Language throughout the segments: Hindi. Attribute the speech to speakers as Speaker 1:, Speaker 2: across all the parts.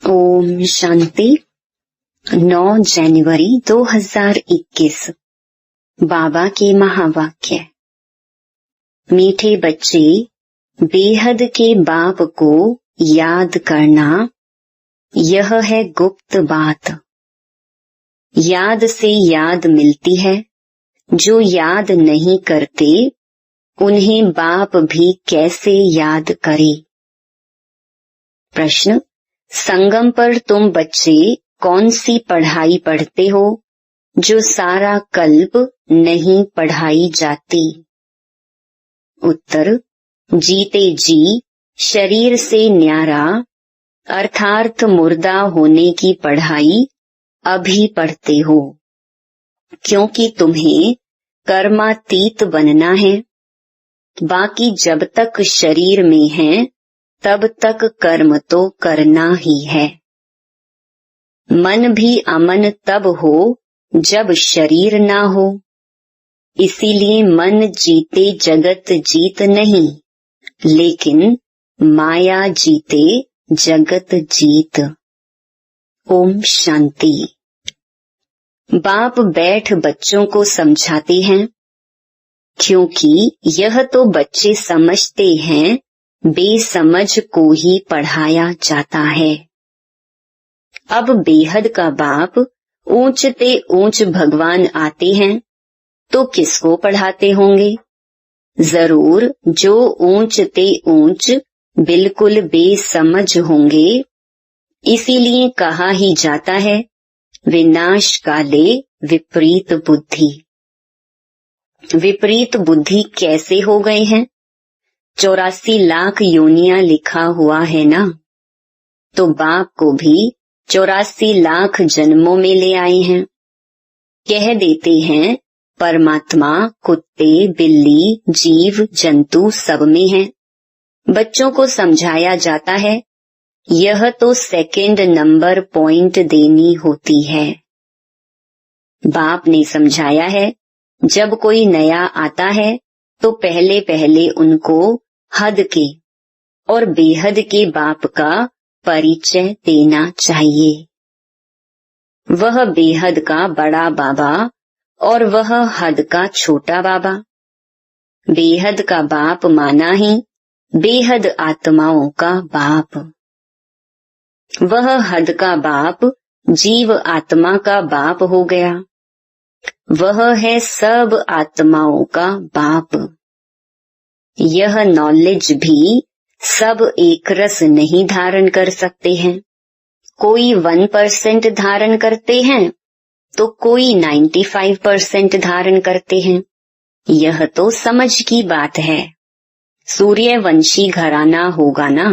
Speaker 1: ओम शांति। 9 जनवरी 2021 बाबा के महावाक्य। मीठे बच्चे, बेहद के बाप को याद करना, यह है गुप्त बात। याद से याद मिलती है। जो याद नहीं करते उन्हें बाप भी कैसे याद करे। प्रश्न, संगम पर तुम बच्चे कौन सी पढ़ाई पढ़ते हो जो सारा कल्प नहीं पढ़ाई जाती। उत्तर, जीते जी शरीर से न्यारा अर्थात मुर्दा होने की पढ़ाई अभी पढ़ते हो, क्योंकि तुम्हें कर्मातीत बनना है। बाकी जब तक शरीर में है तब तक कर्म तो करना ही है। मन भी अमन तब हो जब शरीर ना हो, इसीलिए मन जीते जगत जीत नहीं, लेकिन माया जीते जगत जीत। ओम शांति। बाप बैठ बच्चों को समझाते हैं, क्योंकि यह तो बच्चे समझते हैं, बेसमझ को ही पढ़ाया जाता है। अब बेहद का बाप ऊंचते ऊंच भगवान आते हैं तो किसको पढ़ाते होंगे। जरूर जो ऊंचते ऊंच बिल्कुल बेसमझ होंगे। इसीलिए कहा ही जाता है, विनाश काले विपरीत बुद्धि। विपरीत बुद्धि कैसे हो गए हैं। 84 लाख योनियां लिखा हुआ है ना, तो बाप को भी 84 लाख जन्मों में ले आए हैं। कह देते हैं परमात्मा कुत्ते बिल्ली जीव जंतु सब में है। बच्चों को समझाया जाता है, यह तो सेकंड नंबर पॉइंट देनी होती है। बाप ने समझाया है, जब कोई नया आता है तो पहले पहले उनको हद के और बेहद के बाप का परिचय देना चाहिए। वह बेहद का बड़ा बाबा और वह हद का छोटा बाबा। बेहद का बाप माना ही बेहद आत्माओं का बाप। वह हद का बाप जीव आत्मा का बाप हो गया। वह है सब आत्माओं का बाप। यह नॉलेज भी सब एक रस नहीं धारण कर सकते हैं। कोई 1% धारण करते हैं तो कोई 95% धारण करते हैं। यह तो समझ की बात है। सूर्यवंशी घराना होगा ना,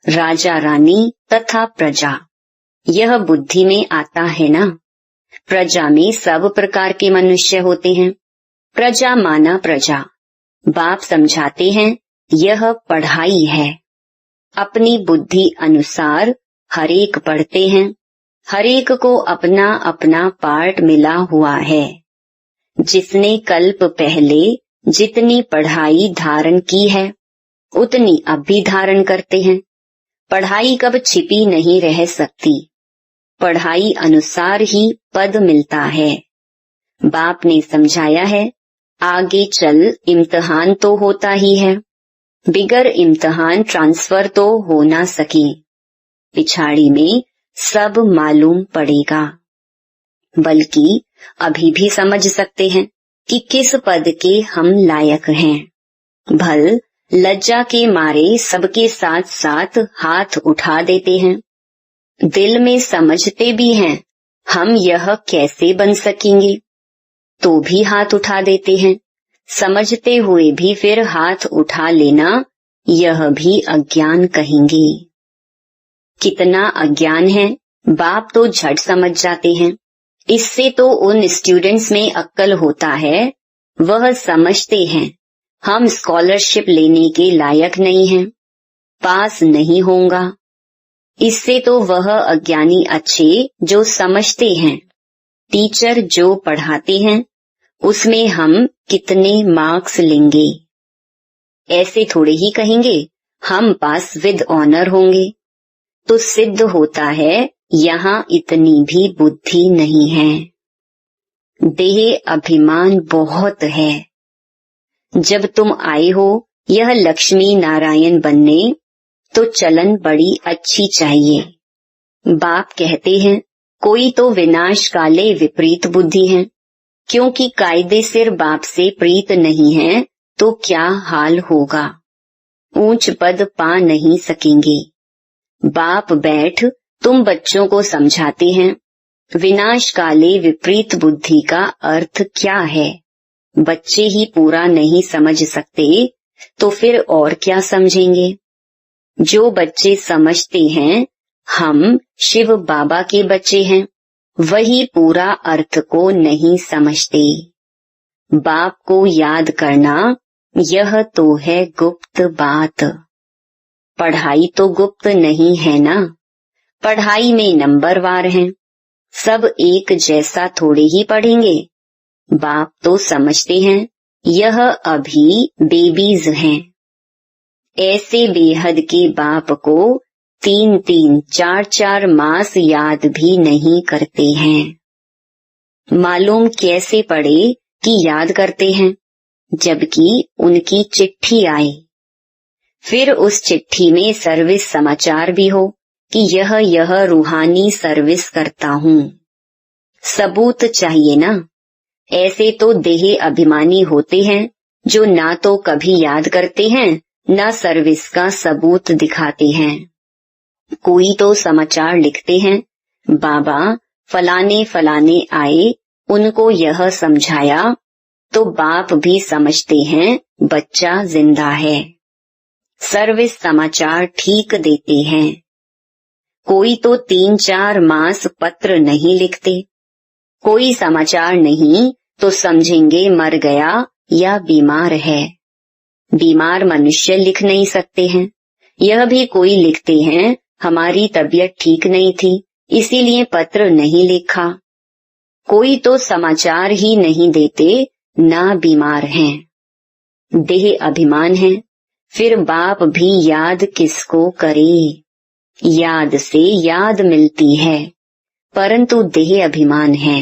Speaker 1: राजा रानी तथा प्रजा, यह बुद्धि में आता है ना। प्रजा में सब प्रकार के मनुष्य होते हैं। प्रजा माना प्रजा। बाप समझाते हैं, यह पढ़ाई है। अपनी बुद्धि अनुसार हरेक पढ़ते हैं। हरेक को अपना अपना पार्ट मिला हुआ है। जिसने कल्प पहले जितनी पढ़ाई धारण की है उतनी अब भी धारण करते हैं। पढ़ाई कब छिपी नहीं रह सकती। पढ़ाई अनुसार ही पद मिलता है। बाप ने समझाया है, आगे चल इम्तिहान तो होता ही है। बिगर इम्तिहान ट्रांसफर तो हो ना सके। पिछाड़ी में सब मालूम पड़ेगा। बल्कि अभी भी समझ सकते हैं कि किस पद के हम लायक हैं। भल लज्जा के मारे सबके साथ साथ हाथ उठा देते हैं। दिल में समझते भी हैं, हम यह कैसे बन सकेंगे, तो भी हाथ उठा देते हैं। समझते हुए भी फिर हाथ उठा लेना, यह भी अज्ञान कहेंगे। कितना अज्ञान है, बाप तो झट समझ जाते हैं। इससे तो उन स्टूडेंट्स में अक्ल होता है, वह समझते हैं हम स्कॉलरशिप लेने के लायक नहीं हैं, पास नहीं होगा। इससे तो वह अज्ञानी अच्छे जो समझते हैं, टीचर जो पढ़ाते हैं उसमें हम कितने मार्क्स लेंगे। ऐसे थोड़े ही कहेंगे हम पास विद ऑनर होंगे। तो सिद्ध होता है यहाँ इतनी भी बुद्धि नहीं है। देह अभिमान बहुत है। जब तुम आए हो यह लक्ष्मी नारायण बनने, तो चलन बड़ी अच्छी चाहिए। बाप कहते हैं कोई तो विनाश काले विपरीत बुद्धि है, क्योंकि कायदे सिर बाप से प्रीत नहीं है तो क्या हाल होगा, ऊंच पद पा नहीं सकेंगे। बाप बैठ तुम बच्चों को समझाते हैं विनाश काले विपरीत बुद्धि का अर्थ क्या है। बच्चे ही पूरा नहीं समझ सकते तो फिर और क्या समझेंगे। जो बच्चे समझते हैं हम शिव बाबा के बच्चे हैं, वही पूरा अर्थ को नहीं समझते। बाप को याद करना यह तो है गुप्त बात। पढ़ाई तो गुप्त नहीं है ना, पढ़ाई में नंबरवार हैं, सब एक जैसा थोड़े ही पढ़ेंगे। बाप तो समझते हैं यह अभी बेबीज हैं। ऐसे बेहद के बाप को 3-3, 4-4 मास याद भी नहीं करते हैं। मालूम कैसे पड़े कि याद करते हैं, जबकि उनकी चिट्ठी आए, फिर उस चिट्ठी में सर्विस समाचार भी हो कि यह रूहानी सर्विस करता हूँ। सबूत चाहिए ना। ऐसे तो देह अभिमानी होते हैं जो ना तो कभी याद करते हैं ना सर्विस का सबूत दिखाते हैं। कोई तो समाचार लिखते हैं बाबा फलाने फलाने आए, उनको यह समझाया, तो बाप भी समझते हैं बच्चा जिंदा है। सर्विस समाचार ठीक देते हैं। कोई तो 3-4 मास पत्र नहीं लिखते। कोई समाचार नहीं तो समझेंगे मर गया या बीमार है। बीमार मनुष्य लिख नहीं सकते हैं। यह भी कोई लिखते हैं हमारी तबीयत ठीक नहीं थी इसीलिए पत्र नहीं लिखा। कोई तो समाचार ही नहीं देते ना बीमार हैं। देह अभिमान है, फिर बाप भी याद किसको करे। याद से याद मिलती है, परंतु देह अभिमान है।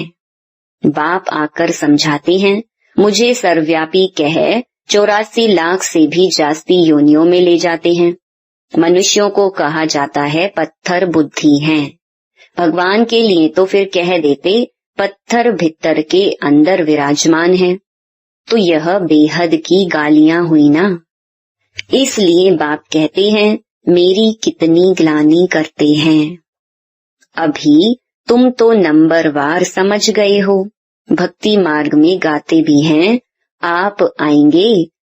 Speaker 1: बाप आकर समझाते हैं मुझे सर्वव्यापी कह 84 लाख से भी जास्ती योनियों में ले जाते हैं। मनुष्यों को कहा जाता है पत्थर बुद्धि हैं। भगवान के लिए तो फिर कह देते पत्थर भीतर के अंदर विराजमान है। तो यह बेहद की गालियां हुई ना। इसलिए बाप कहते हैं मेरी कितनी ग्लानि करते हैं। अभी तुम तो नंबरवार समझ गए हो। भक्ति मार्ग में गाते भी हैं आप आएंगे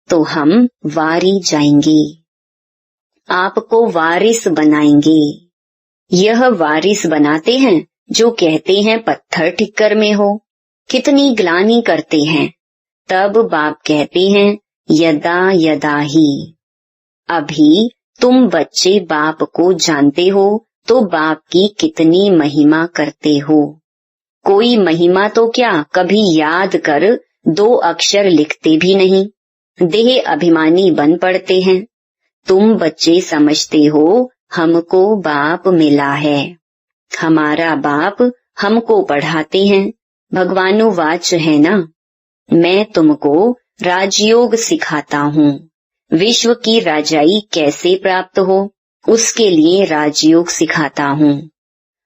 Speaker 1: तो हम वारी जाएंगे, आपको वारिस बनाएंगे। यह वारिस बनाते हैं जो कहते हैं पत्थर ठिक्कर में हो। कितनी ग्लानि करते हैं। तब बाप कहते हैं यदा यदा ही। अभी तुम बच्चे बाप को जानते हो तो बाप की कितनी महिमा करते हो। कोई महिमा तो क्या कभी याद कर 2 अक्षर लिखते भी नहीं, देह अभिमानी बन पड़ते हैं। तुम बच्चे समझते हो हमको बाप मिला है, हमारा बाप हमको पढ़ाते हैं। भगवानुवाच है ना, मैं तुमको राजयोग सिखाता हूँ। विश्व की राजाई कैसे प्राप्त हो उसके लिए राजयोग सिखाता हूँ।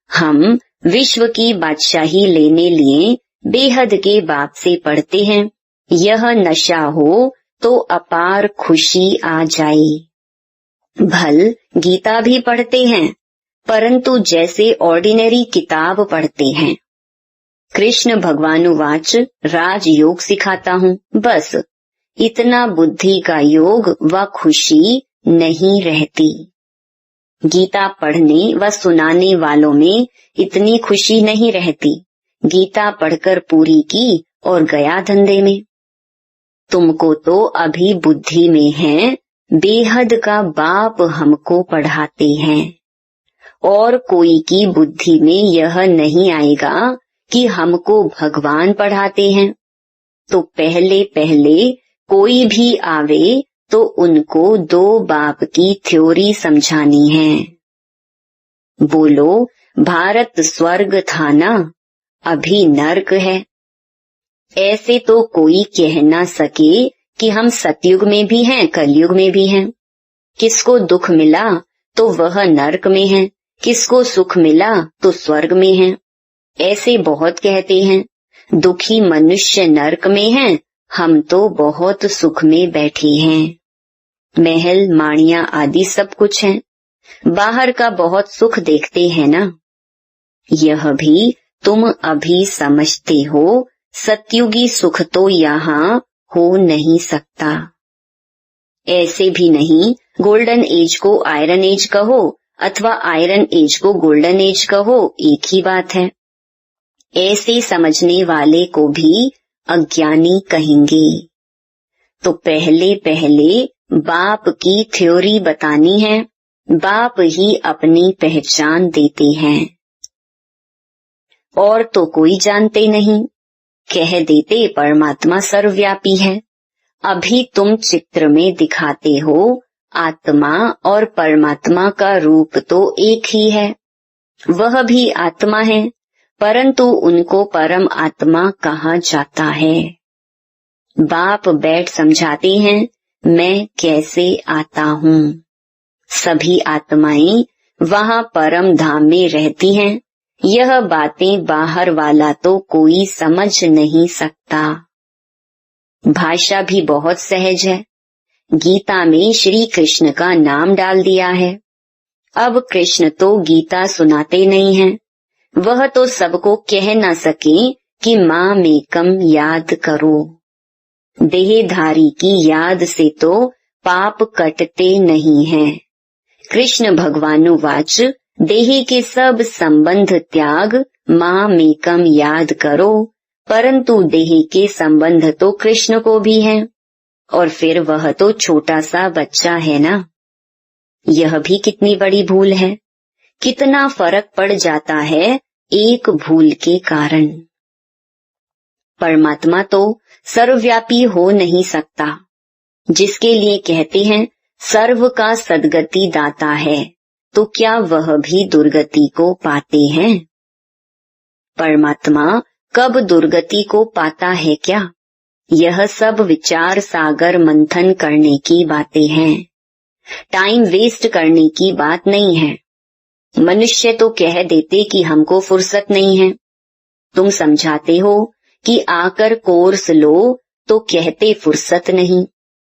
Speaker 1: हम विश्व की बादशाही लेने लिए बेहद के बाप से पढ़ते हैं। यह नशा हो तो अपार खुशी आ जाए। भल गीता भी पढ़ते हैं, परंतु जैसे ऑर्डिनरी किताब पढ़ते हैं। कृष्ण भगवानुवाच राजयोग सिखाता हूँ, बस इतना बुद्धि का योग व खुशी नहीं रहती। गीता पढ़ने व सुनाने वालों में इतनी खुशी नहीं रहती। गीता पढ़कर पूरी की और गया धंधे में। तुमको तो अभी बुद्धि में है बेहद का बाप हमको पढ़ाते हैं, और कोई की बुद्धि में यह नहीं आएगा कि हमको भगवान पढ़ाते हैं। तो पहले पहले कोई भी आवे तो उनको 2 बाप की थ्योरी समझानी है। बोलो, भारत स्वर्ग था ना, अभी नर्क है। ऐसे तो कोई कह ना सके कि हम सतयुग में भी हैं, कलयुग में भी हैं। किसको दुख मिला तो वह नर्क में है, किसको सुख मिला तो स्वर्ग में है। ऐसे बहुत कहते हैं, दुखी मनुष्य नर्क में हैं, हम तो बहुत सुख में बैठे हैं। महल, माड़ियां आदि सब कुछ है, बाहर का बहुत सुख देखते हैं ना। यह भी तुम अभी समझते हो, सतयुगी सुख तो यहाँ हो नहीं सकता। ऐसे भी नहीं, गोल्डन एज को आयरन एज कहो अथवा आयरन एज को गोल्डन एज कहो, एक ही बात है। ऐसे समझने वाले को भी अज्ञानी कहेंगे। तो पहले पहले बाप की थ्योरी बतानी है, बाप ही अपनी पहचान देते हैं और तो कोई जानते नहीं। कह देते परमात्मा सर्वव्यापी है। अभी तुम चित्र में दिखाते हो, आत्मा और परमात्मा का रूप तो एक ही है, वह भी आत्मा है, परंतु उनको परम आत्मा कहा जाता है। बाप बैठ समझाते हैं, मैं कैसे आता हूँ। सभी आत्माएं वहाँ परम धाम में रहती हैं। यह बातें बाहर वाला तो कोई समझ नहीं सकता। भाषा भी बहुत सहज है। गीता में श्री कृष्ण का नाम डाल दिया है। अब कृष्ण तो गीता सुनाते नहीं हैं, वह तो सबको कह न सके कि माँ मेकम याद करो। देहधारी की याद से तो पाप कटते नहीं हैं। कृष्ण भगवानुवाच, देही के सब संबंध त्याग, माँ मेकम याद करो। परंतु देही के संबंध तो कृष्ण को भी हैं, और फिर वह तो छोटा सा बच्चा है ना। यह भी कितनी बड़ी भूल है। कितना फर्क पड़ जाता है एक भूल के कारण। परमात्मा तो सर्वव्यापी हो नहीं सकता, जिसके लिए कहते हैं सर्व का सद्गति दाता है, तो क्या वह भी दुर्गति को पाते हैं? परमात्मा कब दुर्गति को पाता है क्या? यह सब विचार सागर मंथन करने की बातें हैं, टाइम वेस्ट करने की बात नहीं है। मनुष्य तो कह देते कि हमको फुर्सत नहीं है। तुम समझाते हो कि आकर कोर्स लो, तो कहते फुर्सत नहीं।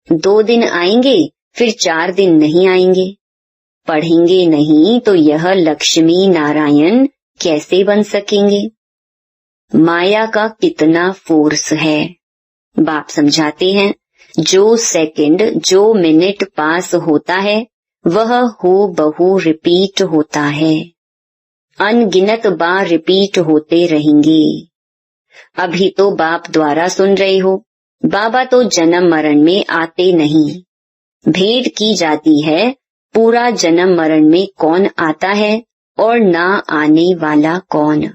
Speaker 1: 2 दिन आएंगे, फिर 4 दिन नहीं आएंगे। पढ़ेंगे नहीं तो यह लक्ष्मी नारायण कैसे बन सकेंगे? माया का कितना फोर्स है। बाप समझाते हैं, जो सेकंड, जो मिनट पास होता है, वह हो बहु रिपीट होता है। अनगिनत बार रिपीट होते रहेंगे। अभी तो बाप द्वारा सुन रहे हो, बाबा तो जन्म मरण में आते नहीं। भेंट की जाती है, पूरा जन्म मरण में कौन आता है और ना आने वाला कौन।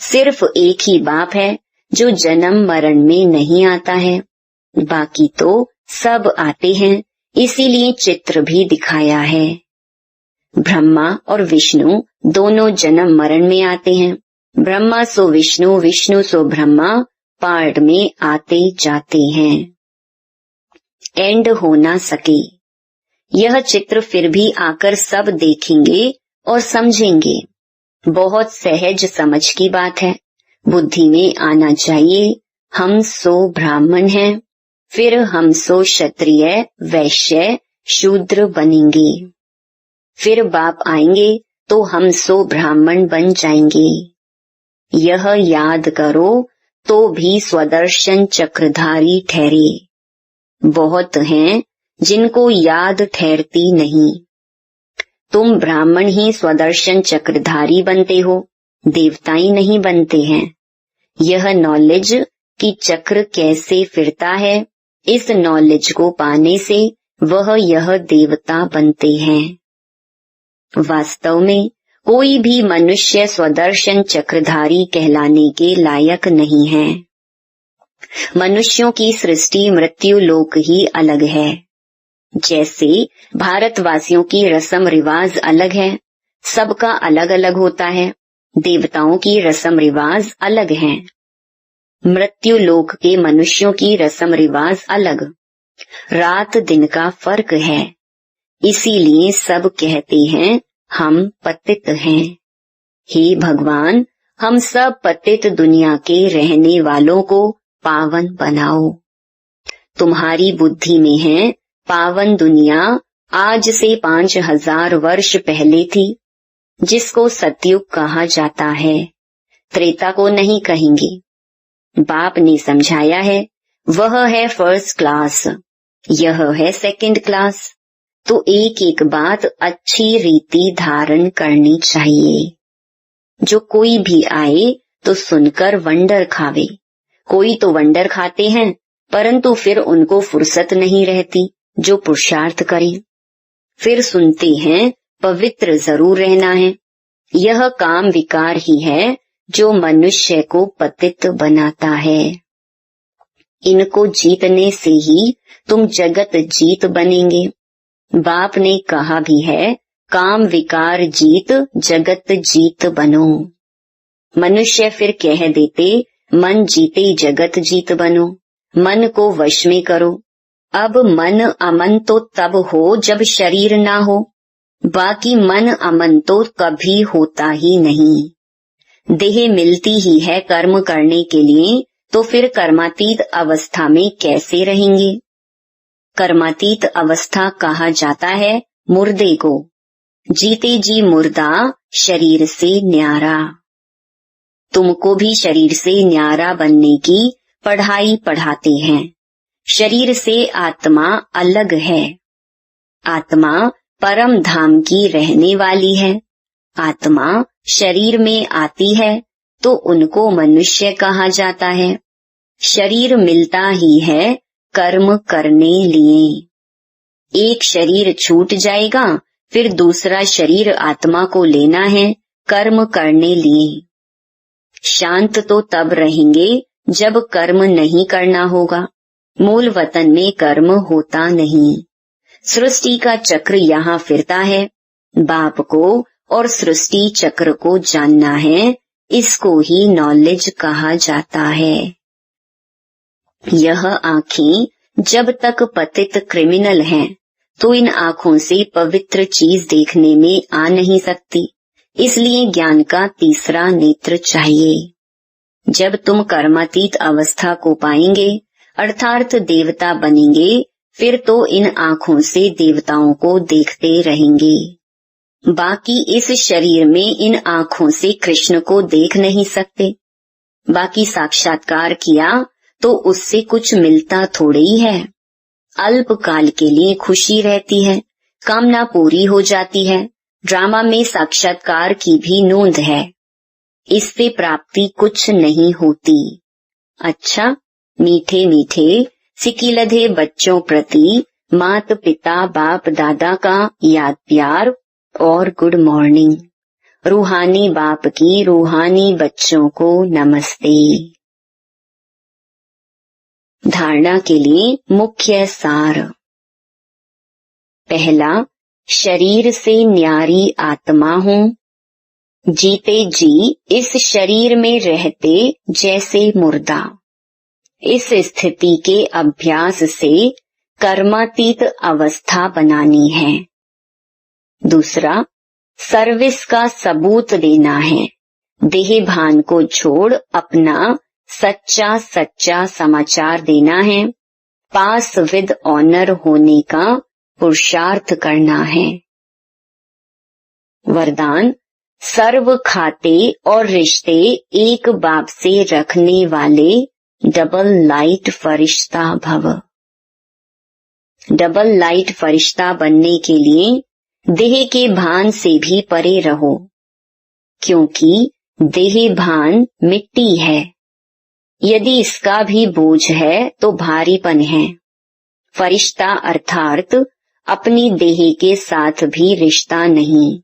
Speaker 1: सिर्फ एक ही बाप है जो जन्म मरण में नहीं आता है, बाकी तो सब आते हैं। इसीलिए चित्र भी दिखाया है। ब्रह्मा और विष्णु दोनों जन्म मरण में आते हैं। ब्रह्मा सो विष्णु, विष्णु सो ब्रह्मा पार्ट में आते जाते हैं। एंड हो ना सके। यह चित्र फिर भी आकर सब देखेंगे और समझेंगे। बहुत सहज समझ की बात है, बुद्धि में आना चाहिए। हम सो ब्राह्मण हैं, फिर हम सो क्षत्रिय, वैश्य, शूद्र बनेंगे। फिर बाप आएंगे तो हम सो ब्राह्मण बन जाएंगे। यह याद करो तो भी स्वदर्शन चक्रधारी ठहरे। बहुत हैं जिनको याद ठहरती नहीं। तुम ब्राह्मण ही स्वदर्शन चक्रधारी बनते हो, देवताएं नहीं बनते हैं। यह नॉलेज कि चक्र कैसे फिरता है, इस नॉलेज को पाने से वह यह देवता बनते हैं। वास्तव में कोई भी मनुष्य स्वदर्शन चक्रधारी कहलाने के लायक नहीं है। मनुष्यों की सृष्टि मृत्यु लोक ही अलग है। जैसे भारतवासियों की रस्म रिवाज अलग है, सबका अलग अलग होता है। देवताओं की रस्म रिवाज अलग हैं। मृत्यु लोक के मनुष्यों की रस्म रिवाज अलग। रात दिन का फर्क है। इसीलिए सब कहते हैं हम पतित हैं। हे भगवान, हम सब पतित दुनिया के रहने वालों को पावन बनाओ। तुम्हारी बुद्धि में है पावन दुनिया आज से 5000 वर्ष पहले थी, जिसको सतयुग कहा जाता है। त्रेता को नहीं कहेंगे। बाप ने समझाया है वह है फर्स्ट क्लास, यह है सेकंड क्लास। तो एक एक बात अच्छी रीति धारण करनी चाहिए। जो कोई भी आए तो सुनकर वंडर खावे। कोई तो वंडर खाते हैं परंतु फिर उनको फुर्सत नहीं रहती जो पुरुषार्थ करें। फिर सुनते हैं पवित्र जरूर रहना है। यह काम विकार ही है जो मनुष्य को पतित बनाता है। इनको जीतने से ही तुम जगत जीत बनेंगे। बाप ने कहा भी है काम विकार जीत जगत जीत बनो। मनुष्य फिर कह देते मन जीते जगत जीत बनो। मन को वश में करो। अब मन अमन तो तब हो जब शरीर ना हो, बाकी मन अमन तो कभी होता ही नहीं। देह मिलती ही है कर्म करने के लिए, तो फिर कर्मातीत अवस्था में कैसे रहेंगे। कर्मातीत अवस्था कहा जाता है मुर्दे को। जीते जी मुर्दा शरीर से न्यारा। तुमको भी शरीर से न्यारा बनने की पढ़ाई पढ़ाते हैं। शरीर से आत्मा अलग है। आत्मा परम धाम की रहने वाली है। आत्मा शरीर में आती है तो उनको मनुष्य कहा जाता है। शरीर मिलता ही है कर्म करने लिए। एक शरीर छूट जाएगा फिर दूसरा शरीर आत्मा को लेना है कर्म करने लिए। शांत तो तब रहेंगे जब कर्म नहीं करना होगा। मूल वतन में कर्म होता नहीं। सृष्टि का चक्र यहाँ फिरता है। बाप को और सृष्टि चक्र को जानना है, इसको ही नॉलेज कहा जाता है। यह आँखें जब तक पतित क्रिमिनल हैं, तो इन आँखों से पवित्र चीज देखने में आ नहीं सकती। इसलिए ज्ञान का तीसरा नेत्र चाहिए। जब तुम कर्मातीत अवस्था को पाएंगे अर्थात देवता बनेंगे, फिर तो इन आँखों से देवताओं को देखते रहेंगे। बाकी इस शरीर में इन आँखों से कृष्ण को देख नहीं सकते। बाकी साक्षात्कार किया तो उससे कुछ मिलता थोड़े ही है। अल्प काल के लिए खुशी रहती है, कामना पूरी हो जाती है। ड्रामा में साक्षात्कार की भी नोंद है। इससे प्राप्ति कुछ नहीं होती। अच्छा, मीठे मीठे सिकिलधे बच्चों प्रति माता पिता बाप दादा का याद प्यार और गुड मॉर्निंग। रूहानी बाप की रूहानी बच्चों को नमस्ते। धारणा के लिए मुख्य सार। पहला, शरीर से न्यारी आत्मा हूँ। जीते जी इस शरीर में रहते जैसे मुर्दा। इस स्थिति के अभ्यास से कर्मातीत अवस्था बनानी है। दूसरा, सर्विस का सबूत देना है। देह भान को छोड़ अपना सच्चा सच्चा समाचार देना है। पास विद ऑनर होने का पुरुषार्थ करना है। वरदान, सर्व खाते और रिश्ते एक बाप से रखने वाले डबल लाइट फरिश्ता भव। डबल लाइट फरिश्ता बनने के लिए देह के भान से भी परे रहो, क्योंकि देह भान मिट्टी है। यदि इसका भी बोझ है तो भारीपन है। फरिश्ता अर्थात अपनी देह के साथ भी रिश्ता नहीं।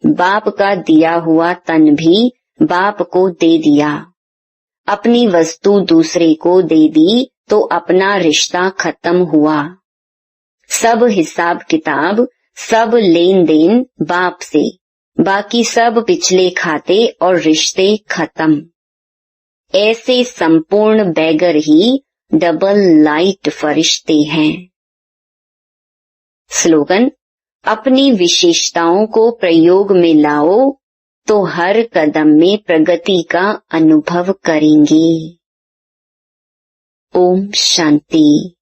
Speaker 1: बाप का दिया हुआ तन भी बाप को दे दिया। अपनी वस्तु दूसरे को दे दी तो अपना रिश्ता खत्म हुआ। सब हिसाब किताब, सब लेन देन बाप से, बाकी सब पिछले खाते और रिश्ते खत्म। ऐसे संपूर्ण बैगर ही डबल लाइट फरिश्ते हैं। स्लोगन: अपनी विशेषताओं को प्रयोग में लाओ तो हर कदम में प्रगति का अनुभव करेंगे। ओम शांति।